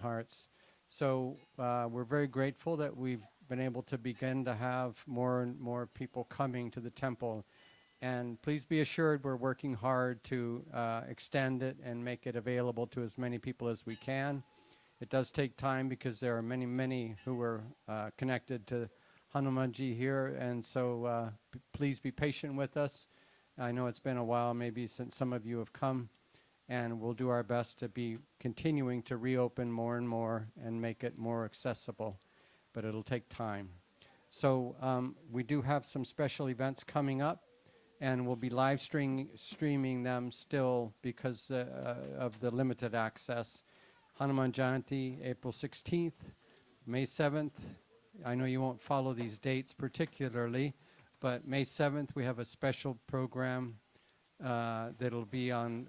hearts. So we're very grateful that we've been able to begin to have more and more people coming to the temple. And please be assured we're working hard to extend it and make it available to as many people as we can. It does take time because there are many, many who are connected to Hanumanji here, and so please be patient with us. I know it's been a while maybe since some of you have come, and we'll do our best to be continuing to reopen more and more and make it more accessible, but it'll take time. So we do have some special events coming up, and we'll be live streaming them still because of the limited access. Hanuman Jayanti, April 16th, May 7th. I know you won't follow these dates particularly, but May 7th we have a special program that'll be on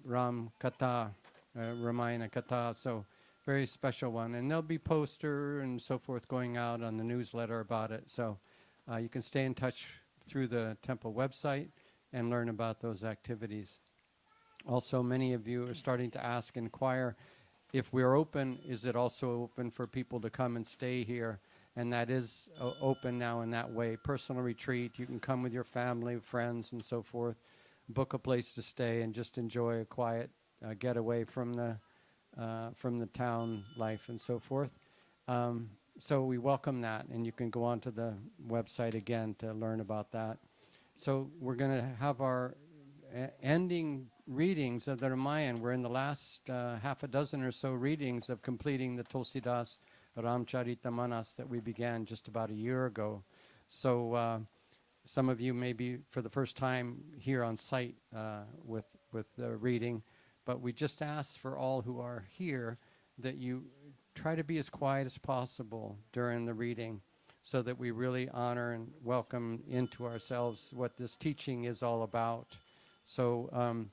Ram Kathā, Ramayana Kathā, so very special one. And there'll be poster and so forth going out on the newsletter about it. So you can stay in touch through the temple website and learn about those activities. Also, many of you are starting to ask, inquire, if we're open, is it also open for people to come and stay here? And that is open now in that way. Personal retreat, you can come with your family, friends, and so forth. Book a place to stay and just enjoy a quiet getaway from the town life and so forth. So we welcome that, and you can go onto the website again to learn about that. So we're going to have our ending readings of the Ramayana. We're in the last half a dozen or so readings of completing the Tulsi Das Ramcharitamanas that we began just about a year ago. So some of you may be for the first time here on site with the reading, but we just ask for all who are here that you try to be as quiet as possible during the reading so that we really honor and welcome into ourselves what this teaching is all about. So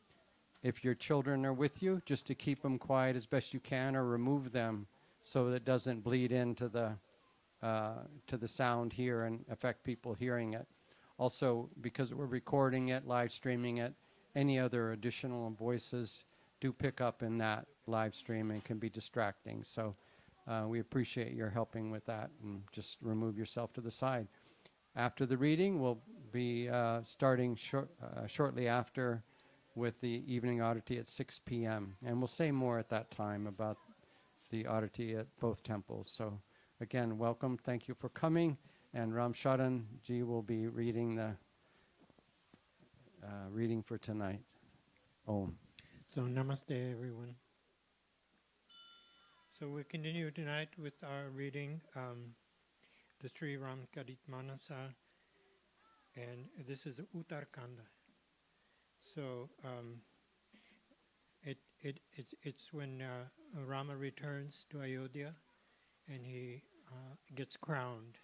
if your children are with you, just to keep them quiet as best you can, or remove them so that it doesn't bleed into the sound here and affect people hearing it. Also, because we're recording it, live streaming it, any other additional voices do pick up in that live stream and can be distracting. So we appreciate your helping with that, and just remove yourself to the side. After the reading, we'll be starting shortly after with the evening Arati at 6 p.m. And we'll say more at that time about the Arati at both temples. So again, welcome. Thank you for coming. And Ram Sharan Ji will be reading the reading for tonight. Om. So namaste, everyone. So we continue tonight with our reading, the Sri Ramcharitamanas, and this is Uttarkanda. So it's when Rama returns to Ayodhya and he gets crowned.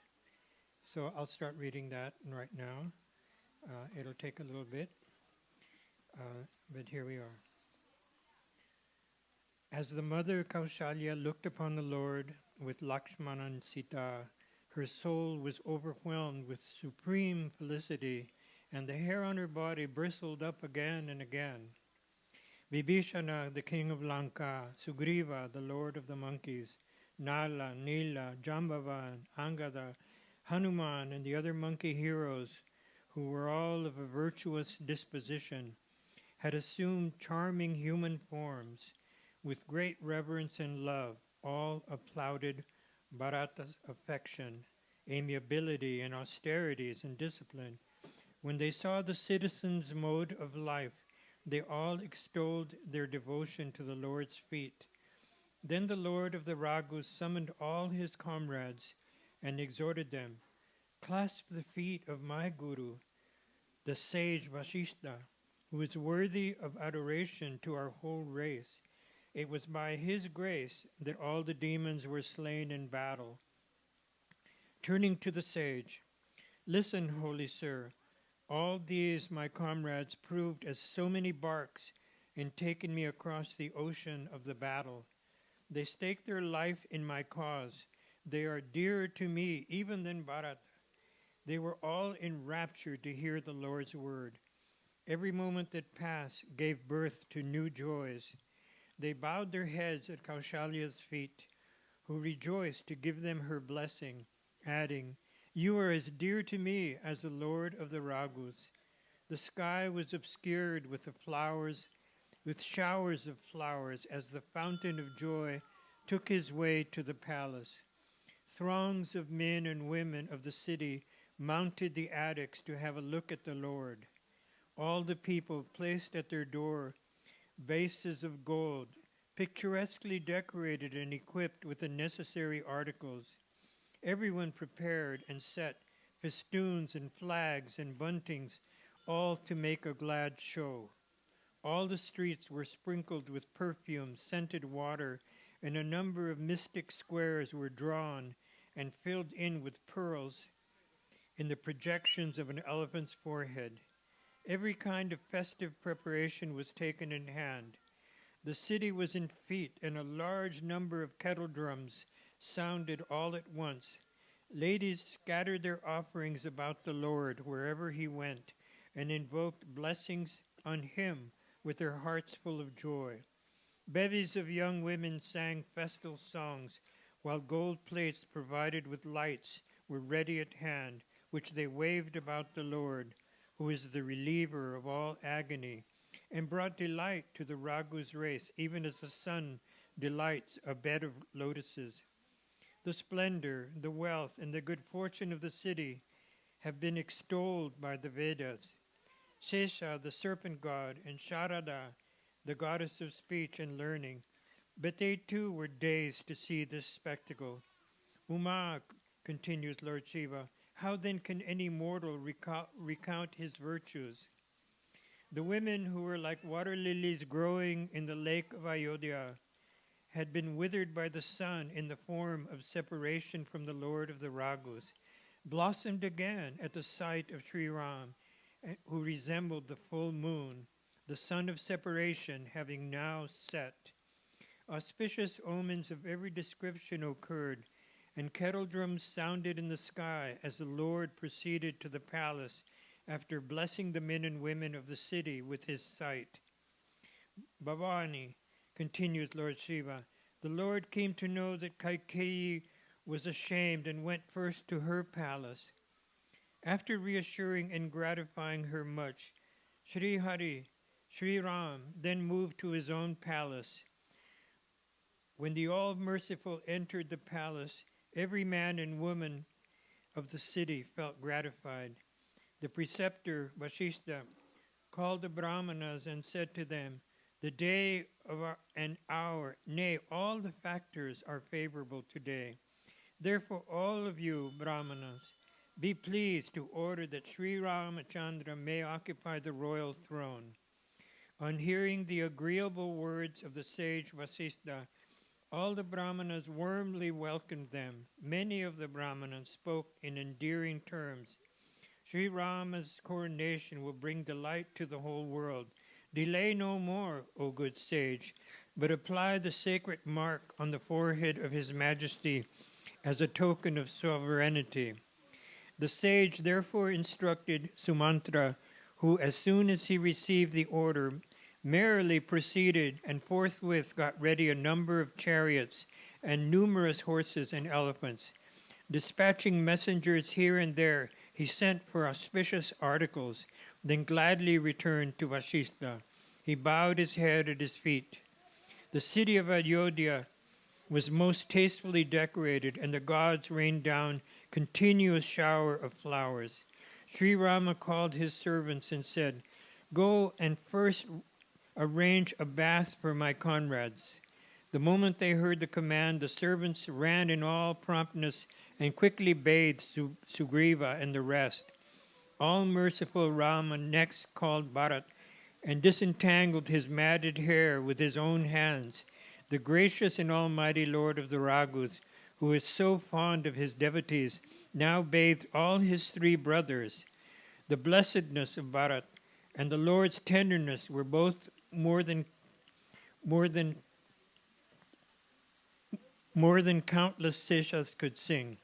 So I'll start reading that right now. It'll take a little bit, but here we are. As the mother Kaushalya looked upon the Lord with Lakshmana and Sita, her soul was overwhelmed with supreme felicity, and the hair on her body bristled up again and again. Vibhishana, the king of Lanka, Sugriva, the lord of the monkeys, Nala, Nila, Jambavan, Angada, Hanuman, and the other monkey heroes, who were all of a virtuous disposition, had assumed charming human forms. With great reverence and love, all applauded Bharata's affection, amiability, and austerities and discipline. When they saw the citizens' mode of life, they all extolled their devotion to the Lord's feet. Then the Lord of the Raghus summoned all his comrades and exhorted them, "Clasp the feet of my Guru, the sage Vasishtha, who is worthy of adoration to our whole race. It was by his grace that all the demons were slain in battle." Turning to the sage, "Listen, holy sir, all these my comrades proved as so many barks in taking me across the ocean of the battle. They staked their life in my cause. They are dearer to me even than Bharata. They were all enraptured to hear the Lord's word. Every moment that passed gave birth to new joys. They bowed their heads at Kaushalya's feet, who rejoiced to give them her blessing, adding, "You are as dear to me as the Lord of the Raghus." The sky was obscured with showers of flowers, as the fountain of joy took his way to the palace. Throngs of men and women of the city mounted the attics to have a look at the Lord. All the people placed at their door vases of gold, picturesquely decorated and equipped with the necessary articles. Everyone prepared and set festoons and flags and buntings, all to make a glad show. All the streets were sprinkled with perfume, scented water, and a number of mystic squares were drawn and filled in with pearls in the projections of an elephant's forehead. Every kind of festive preparation was taken in hand. The city was in fete, and a large number of kettle drums sounded all at once. Ladies scattered their offerings about the Lord wherever he went, and invoked blessings on him with their hearts full of joy. Bevies of young women sang festal songs, while gold plates provided with lights were ready at hand, which they waved about the Lord, who is the reliever of all agony, and brought delight to the Raghu's race, even as the sun delights a bed of lotuses. The splendor, the wealth, and the good fortune of the city have been extolled by the Vedas. Shesha, the serpent god, and Sharada, the goddess of speech and learning, but they too were dazed to see this spectacle. Uma, continues Lord Shiva, how then can any mortal recount his virtues? The women who were like water lilies growing in the lake of Ayodhya had been withered by the sun in the form of separation from the Lord of the Raghus, blossomed again at the sight of Sri Ram, who resembled the full moon, the sun of separation having now set. Auspicious omens of every description occurred, and kettle drums sounded in the sky as the Lord proceeded to the palace after blessing the men and women of the city with his sight. Bhavani, continues Lord Shiva, the Lord came to know that Kaikeyi was ashamed and went first to her palace. After reassuring and gratifying her much, Sri Ram then moved to his own palace. When the All-Merciful entered the palace, every man and woman of the city felt gratified. The preceptor, Vasishtha, called the Brahmanas and said to them, "The day of an hour, nay, all the factors are favorable today. Therefore, all of you, Brahmanas, be pleased to order that Sri Ramachandra may occupy the royal throne." On hearing the agreeable words of the sage Vasishtha, all the Brahmanas warmly welcomed them. Many of the Brahmanas spoke in endearing terms. Sri Rama's coronation will bring delight to the whole world. Delay no more, O good sage, but apply the sacred mark on the forehead of His Majesty as a token of sovereignty. The sage therefore instructed Sumantra, who, as soon as he received the order, merrily proceeded and forthwith got ready a number of chariots and numerous horses and elephants. Dispatching messengers here and there, he sent for auspicious articles, then gladly returned to Vasishtha. He bowed his head at his feet. The city of Ayodhya was most tastefully decorated, and the gods rained down continuous shower of flowers. Sri Rama called his servants and said, "Go and first arrange a bath for my comrades." The moment they heard the command, the servants ran in all promptness and quickly bathed Sugriva and the rest. All-merciful Rama next called Bharat and disentangled his matted hair with his own hands. The gracious and almighty Lord of the Raghus, who is so fond of his devotees, now bathed all his three brothers. The blessedness of Bharat and the Lord's tenderness were both more than countless seshas could sing.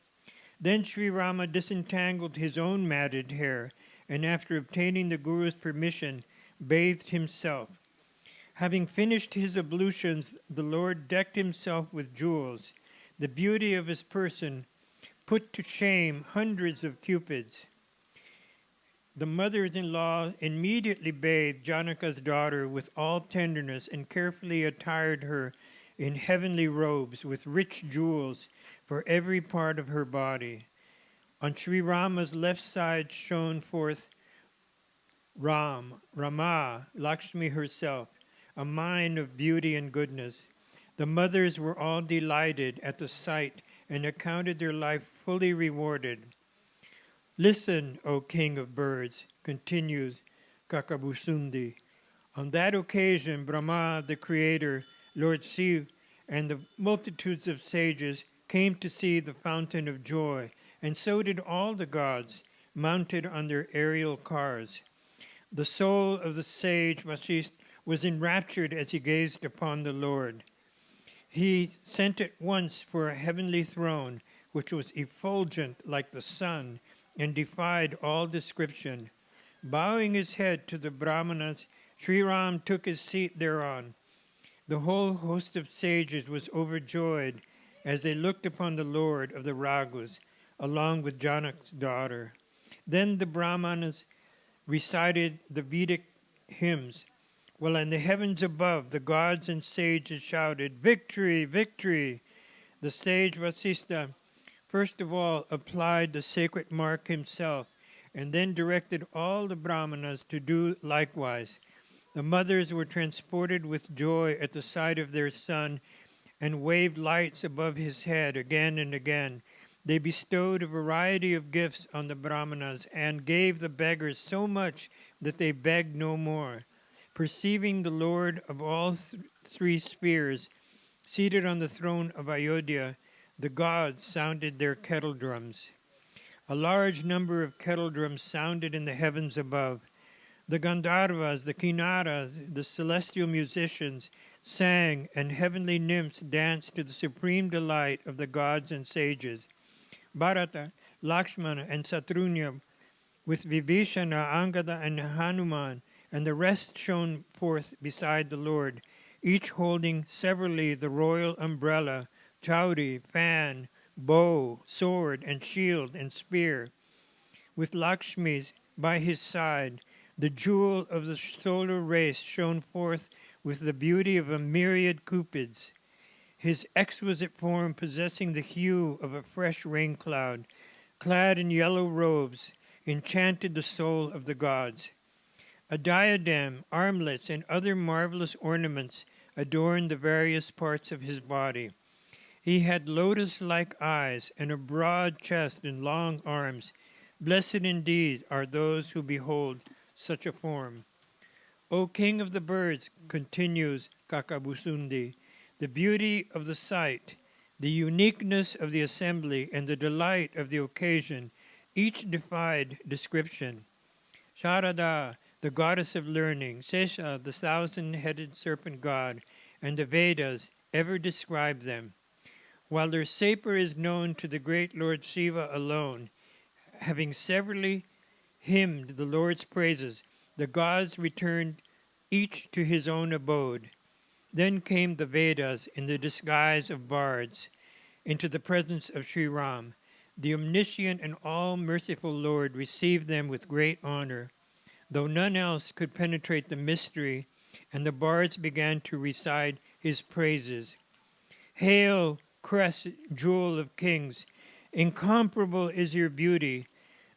Then Sri Rama disentangled his own matted hair, and after obtaining the Guru's permission, bathed himself. Having finished his ablutions, the Lord decked himself with jewels. The beauty of his person put to shame hundreds of cupids. The mothers-in-law immediately bathed Janaka's daughter with all tenderness and carefully attired her in heavenly robes with rich jewels for every part of her body. On Sri Rama's left side shone forth Rama, Lakshmi herself, a mine of beauty and goodness. The mothers were all delighted at the sight and accounted their life fully rewarded. Listen, O King of Birds, continues Kakabusundi. On that occasion, Brahma, the Creator, Lord Shiva, and the multitudes of sages came to see the fountain of joy, and so did all the gods, mounted on their aerial cars. The soul of the sage Vasishtha was enraptured as he gazed upon the Lord. He sent at once for a heavenly throne, which was effulgent like the sun, and defied all description. Bowing his head to the Brahmanas, Sri Ram took his seat thereon. The whole host of sages was overjoyed as they looked upon the Lord of the Raghus, along with Janak's daughter. Then the Brahmanas recited the Vedic hymns, while in the heavens above the gods and sages shouted, "Victory, victory!" The sage Vasishtha first of all applied the sacred mark himself, and then directed all the Brahmanas to do likewise. The mothers were transported with joy at the sight of their son, and waved lights above his head again and again. They bestowed a variety of gifts on the Brahmanas, and gave the beggars so much that they begged no more. Perceiving the Lord of all three spheres, seated on the throne of Ayodhya, the gods sounded their kettle drums. A large number of kettle drums sounded in the heavens above. The Gandharvas, the Kinnaras, the celestial musicians sang, and heavenly nymphs danced to the supreme delight of the gods and sages. Bharata, Lakshmana, and Satrughna, with Vibhishana, Angada, and Hanuman, and the rest shone forth beside the Lord, each holding severally the royal umbrella, chauri, fan, bow, sword, and shield, and spear. With Lakshmi by his side, the jewel of the solar race shone forth with the beauty of a myriad cupids. His exquisite form possessing the hue of a fresh rain cloud, clad in yellow robes, enchanted the soul of the gods. A diadem, armlets, and other marvelous ornaments adorned the various parts of his body. He had lotus-like eyes and a broad chest and long arms. Blessed indeed are those who behold such a form. O King of the Birds, continues Kakabusundi, the beauty of the sight, the uniqueness of the assembly, and the delight of the occasion, each defied description. Sharada, the goddess of learning, Sesha, the thousand-headed serpent god, and the Vedas ever describe them. While their saper is known to the great Lord Shiva alone, having severally hymned the Lord's praises, the gods returned each to his own abode. Then came the Vedas in the disguise of bards into the presence of Sri Ram. The omniscient and all-merciful Lord received them with great honor, though none else could penetrate the mystery, and the bards began to recite his praises. Hail, crest, jewel of kings! Incomparable is your beauty.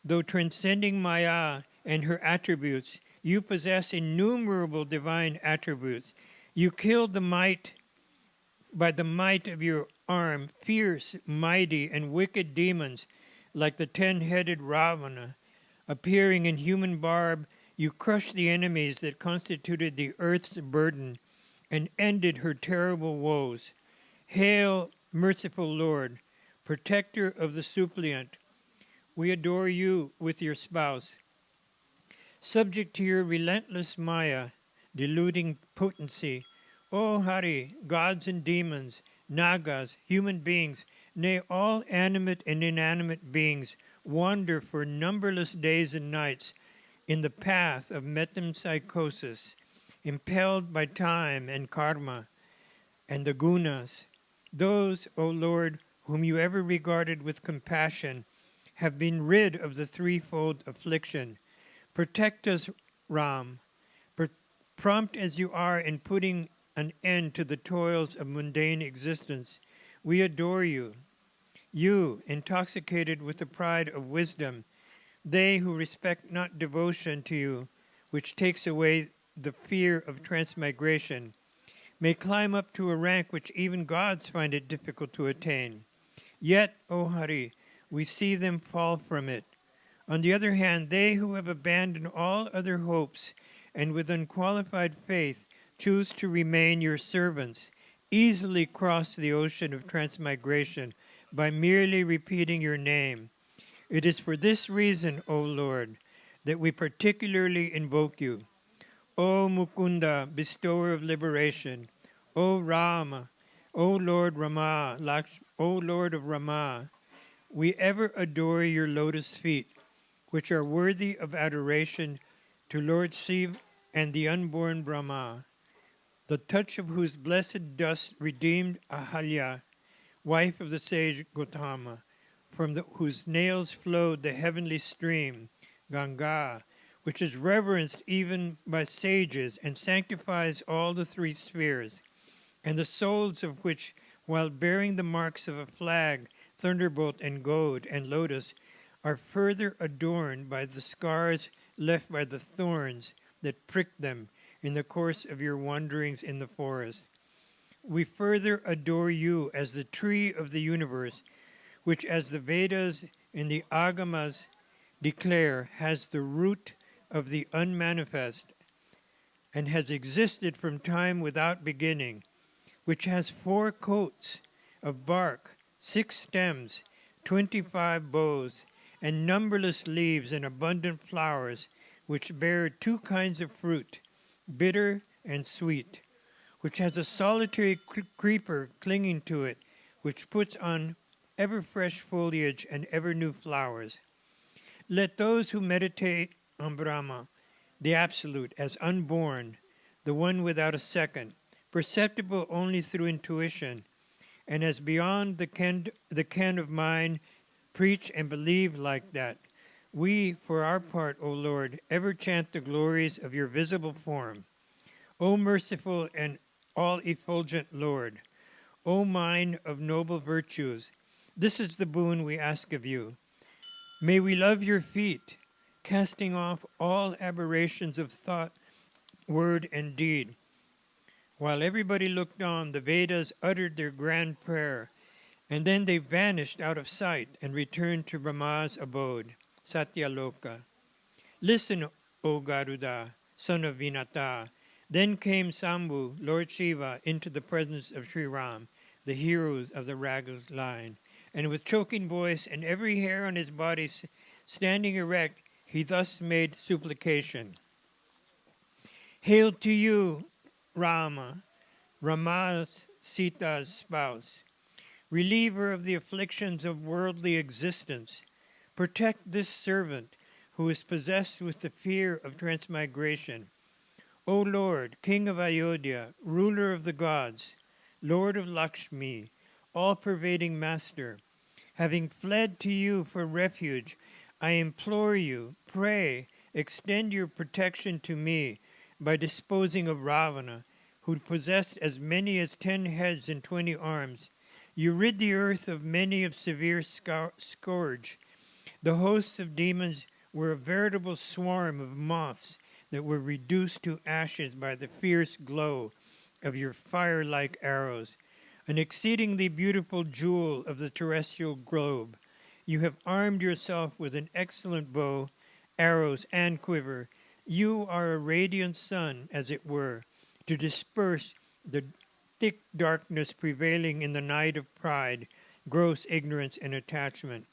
Though transcending Maya and her attributes, you possess innumerable divine attributes. You killed by the might of your arm, fierce, mighty, and wicked demons, like the 10-headed Ravana. Appearing in human barb, you crushed the enemies that constituted the earth's burden, and ended her terrible woes. Hail, merciful Lord, protector of the suppliant! We adore you with your spouse. Subject to your relentless Maya, deluding potency, O Hari, gods and demons, Nagas, human beings, nay, all animate and inanimate beings, wander for numberless days and nights in the path of metempsychosis, impelled by time and karma and the gunas. Those, O Lord, whom you ever regarded with compassion, have been rid of the threefold affliction. Protect us, Ram. Prompt as you are in putting an end to the toils of mundane existence, we adore you. You, intoxicated with the pride of wisdom, they who respect not devotion to you, which takes away the fear of transmigration, may climb up to a rank which even gods find it difficult to attain. Yet, O Hari, we see them fall from it. On the other hand, they who have abandoned all other hopes and with unqualified faith choose to remain your servants, easily cross the ocean of transmigration by merely repeating your name. It is for this reason, O Lord, that we particularly invoke you. O Mukunda, bestower of liberation, O Rama, O Lord Rama, O Lord of Rama, we ever adore your lotus feet, which are worthy of adoration to Lord Shiva and the unborn Brahma, the touch of whose blessed dust redeemed Ahalya, wife of the sage Gautama, from whose nails flowed the heavenly stream, Ganga, which is reverenced even by sages and sanctifies all the three spheres, and the souls of which, while bearing the marks of a flag, thunderbolt and goad and lotus, are further adorned by the scars left by the thorns that pricked them in the course of your wanderings in the forest. We further adore you as the tree of the universe, which, as the Vedas and the Agamas declare, has the root of the unmanifest and has existed from time without beginning, which has 4 coats of bark, 6 stems, 25 boughs, and numberless leaves and abundant flowers, which bear 2 kinds of fruit, bitter and sweet, which has a solitary creeper clinging to it, which puts on ever fresh foliage and ever new flowers. Let those who meditate on Brahma, the Absolute, as unborn, the one without a second, perceptible only through intuition, and as beyond the ken of mind, preach and believe like that. We, for our part, O Lord, ever chant the glories of your visible form. O merciful and all-effulgent Lord, O mine of noble virtues, this is the boon we ask of you. May we love your feet, casting off all aberrations of thought, word, and deed. While everybody looked on, the Vedas uttered their grand prayer, and then they vanished out of sight and returned to Brahma's abode, Satyaloka. Listen, O Garuda, son of Vinata. Then came Sambhu, Lord Shiva, into the presence of Sri Ram, the heroes of the Raghas line, and with choking voice and every hair on his body standing erect, he thus made supplication. Hail to you, Rama, Rama's Sita's spouse, reliever of the afflictions of worldly existence. Protect this servant who is possessed with the fear of transmigration. O Lord, King of Ayodhya, ruler of the gods, Lord of Lakshmi, all-pervading Master, having fled to you for refuge, I implore you, pray, extend your protection to me by disposing of Ravana, who possessed as many as 10 heads and 20 arms. You rid the earth of many of severe scourge. The hosts of demons were a veritable swarm of moths that were reduced to ashes by the fierce glow of your fire-like arrows, an exceedingly beautiful jewel of the terrestrial globe. You have armed yourself with an excellent bow, arrows, and quiver. You are a radiant sun, as it were, to disperse the thick darkness prevailing in the night of pride, gross ignorance, and attachment.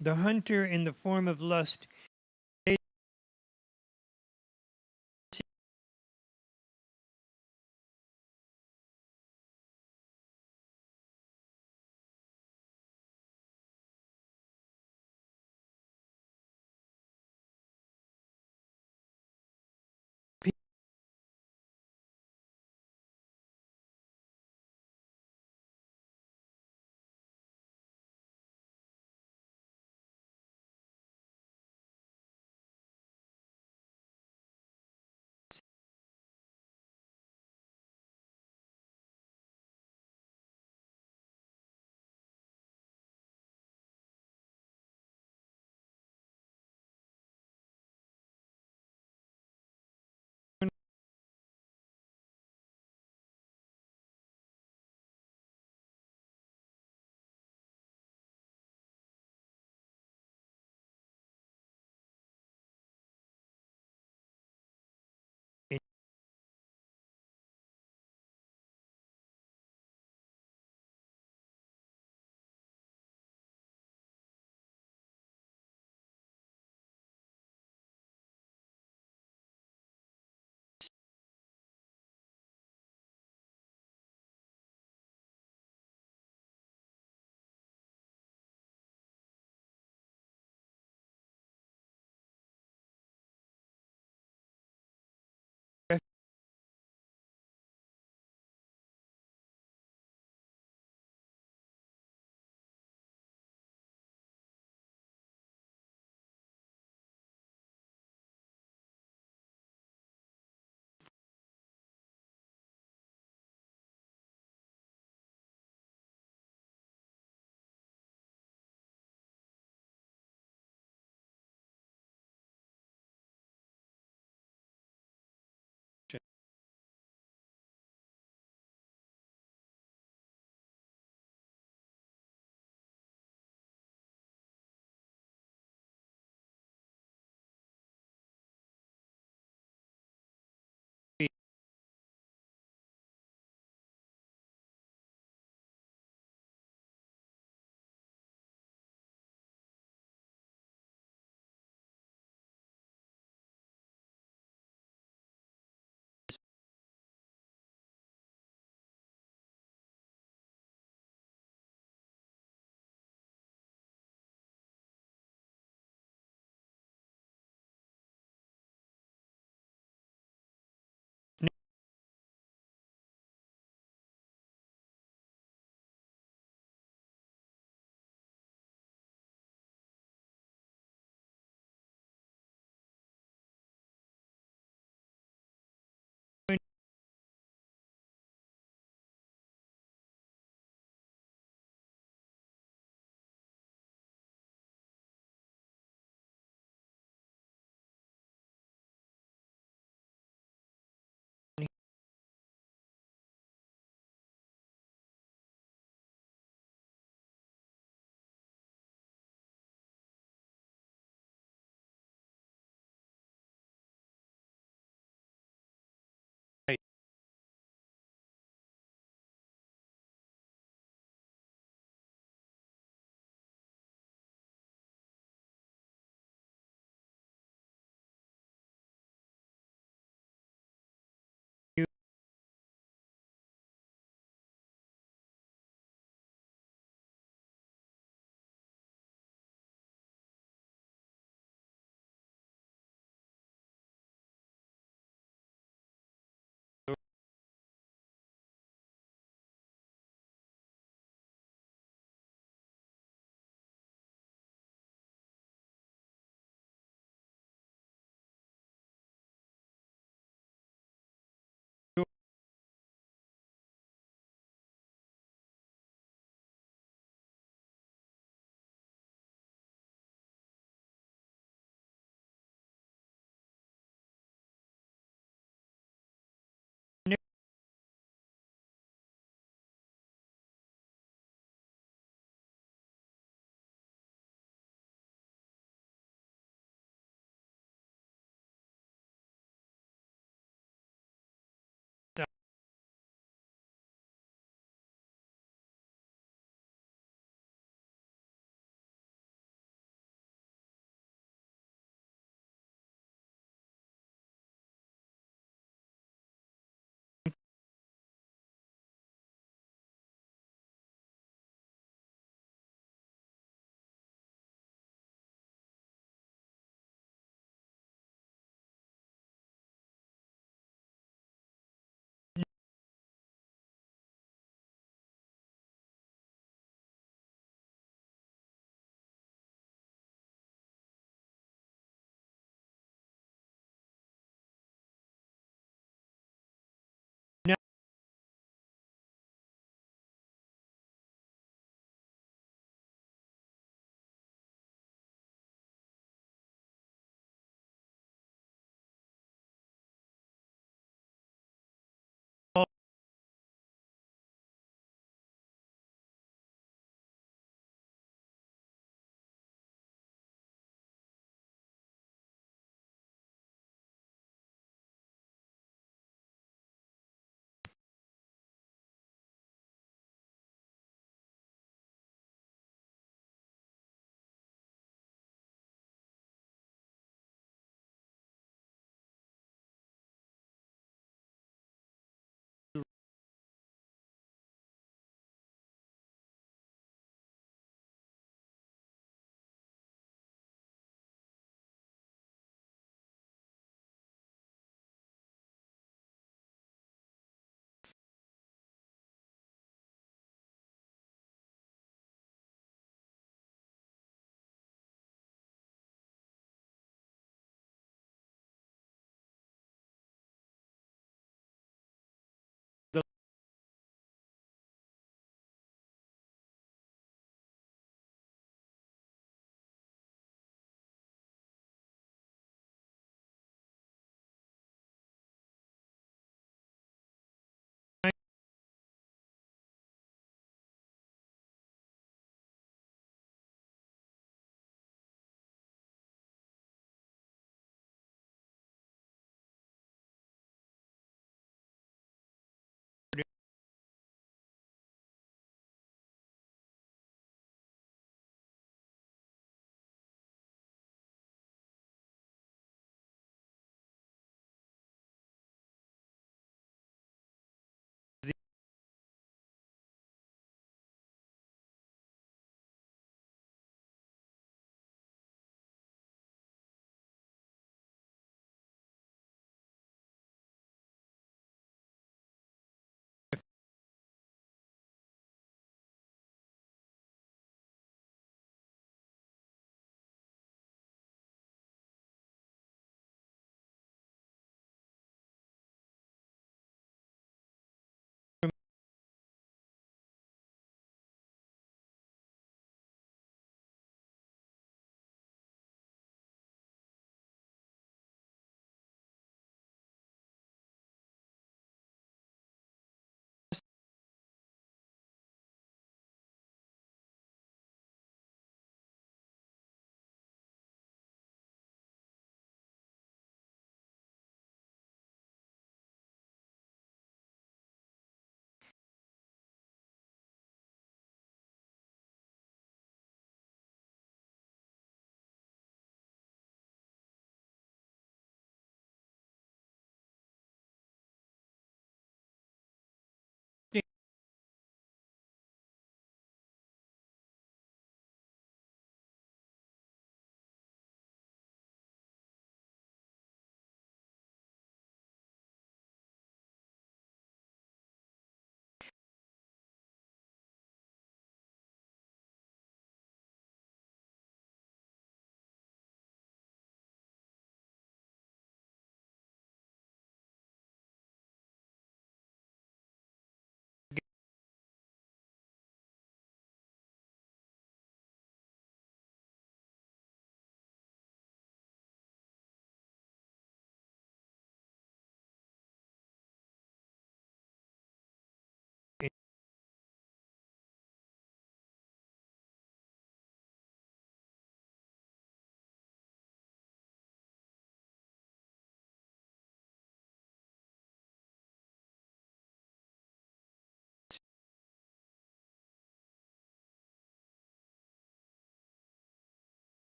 The hunter in the form of lust